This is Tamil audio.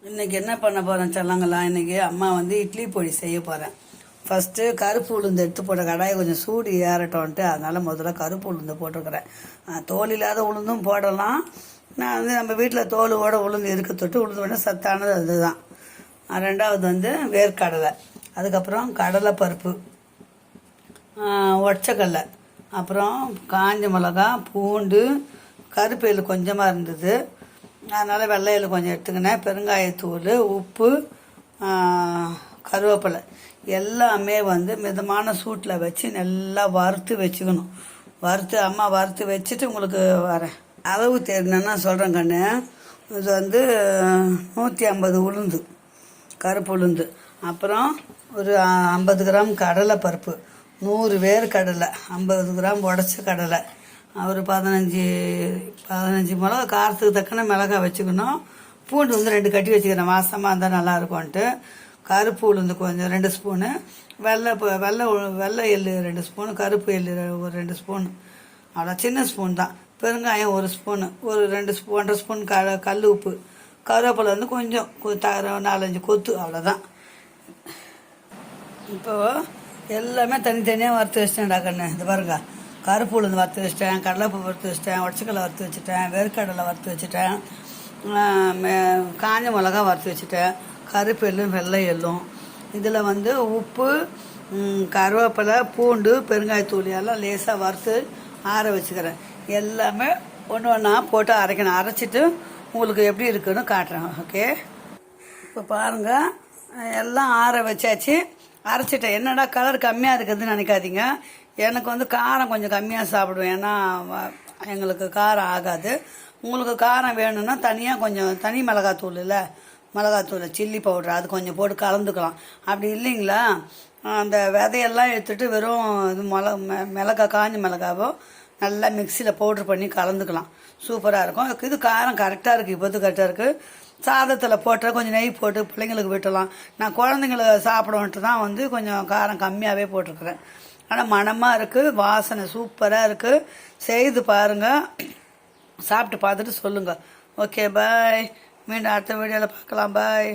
இன்றைக்கி என்ன பண்ண போகிறேன் சொல்லாங்களா? இன்றைக்கி அம்மா வந்து இட்லி பொடி செய்ய போகிறேன். ஃபஸ்ட்டு கருப்பு உளுந்து எடுத்து போட்ட கடாயை கொஞ்சம் சூடு ஏறட்டோன்ட்டு அதனால் முதல்ல கருப்பு உளுந்து போட்டிருக்கிறேன். தோல் இல்லாத உளுந்தும் போடலாம். நான் வந்து நம்ம வீட்டில் தோலோட உளுந்து இருக்க தொட்டு உளுந்து வேணால் சத்தானது அதுதான். ரெண்டாவது வந்து வேர்க்கடலை, அதுக்கப்புறம் கடலை பருப்பு, ஒற்றைக்கடலை, அப்புறம் காஞ்ச மிளகா, பூண்டு, கருப்பேல் கொஞ்சமாக இருந்தது, அதனால் வெள்ளையில் கொஞ்சம் எடுத்துக்கினேன், பெருங்காயத்தூள், உப்பு, கருவேப்பிலை எல்லாமே வந்து மிதமான சூட்டில் வச்சு நல்லா வறுத்து வச்சுக்கணும். அம்மா வறுத்து வச்சுட்டு உங்களுக்கு வரேன். அளவு தெரியுன்னா சொல்கிறேன் கண்ணு. இது வந்து 150 உளுந்து, கருப்பு உளுந்து, அப்புறம் ஒரு 50 கிராம் கடலை பருப்பு, 100 வேர்க்கடலை, 50 கிராம் உடச்ச கடலை, ஒரு 15 மிளகா, காரத்துக்கு தக்கன மிளகாய் வச்சுக்கணும். பூண்டு வந்து 2 கட்டி வச்சுக்கிறேன், வாசமாக இருந்தால் நல்லாயிருக்கும்ன்ட்டு. கருப்பு உளுந்து கொஞ்சம் 2 ஸ்பூனு, வெள்ளை எள்ளு 2 ஸ்பூனு, கருப்பு எள்ளு ஒரு 2 ஸ்பூனு, அவ்வளோ சின்ன ஸ்பூன் தான். பெருங்காயம் 1 ஸ்பூனு, ஒரு 1.5 ஸ்பூன் கல் உப்பு, கருவேப்பிலை வந்து கொஞ்சம் 4-5 கொத்து, அவ்வளோதான். இப்போது எல்லாமே தனித்தனியாக வறுத்து வச்சிட்டேன்டா கண்ணு. இது பாருங்க, கருப்பு உளுந்து வறுத்து வச்சிட்டேன், கடலைப்பூ வறுத்து வச்சிட்டேன், உடச்சிக்கடலை வறுத்து வச்சுட்டேன், வேர்க்கடலை வறுத்து வச்சுட்டேன், காஞ்ச மிளகா வறுத்து வச்சுட்டேன், கருப்பு எள்ளும் வெள்ளை எள்ளும். இதில் வந்து உப்பு, கருவேப்பிலை, பூண்டு, பெருங்காயத்தூள் எல்லாம் லேசாக வறுத்து ஆற வச்சுக்கிறேன். எல்லாமே ஒன்று ஒன்றா போட்டு அரைக்கணும். அரைச்சிட்டு உங்களுக்கு எப்படி இருக்குன்னு காட்டுறேன். ஓகே, இப்போ பாருங்கள், எல்லாம் ஆற வச்சாச்சு, அரைச்சிட்டேன். என்னடா கலர் கம்மியாக இருக்குதுன்னு நினைக்காதீங்க. எனக்கு வந்து காரம் கொஞ்சம் கம்மியாக சாப்பிடுவேன், ஏன்னா எங்களுக்கு காரம் ஆகாது. உங்களுக்கு காரம் வேணும்னா தனியாக கொஞ்சம் தனி மிளகாத்தூள் இல்லை, மிளகாத்தூள் சில்லி பவுடர் அது கொஞ்சம் போட்டு கலந்துக்கலாம். அப்படி இல்லைங்களா, அந்த விதையெல்லாம் எடுத்துகிட்டு வெறும் இது காஞ்ச மிளகாவோ நல்லா மிக்சியில் பவுட்ரு பண்ணி கலந்துக்கலாம். சூப்பராக இருக்கும். இது காரம் கரெக்டாக இருக்குது, இப்போது கரெக்டாக இருக்குது. சாதத்தில் போட்டால் கொஞ்சம் நெய் போட்டு பிள்ளைங்களுக்கு விட்டலாம். நான் குழந்தைங்கள சாப்பிடுவோன்ட்டு தான் வந்து கொஞ்சம் காரம் கம்மியாகவே போட்டிருக்கிறேன். ஆனால் மணமாக இருக்குது, வாசனை சூப்பராக இருக்குது. செய்து பாருங்கள், சாப்பிட்டு பார்த்துட்டு சொல்லுங்கள். ஓகே, பாய். மீண்டும் அடுத்த வீடியோவில் பார்க்கலாம். பாய்.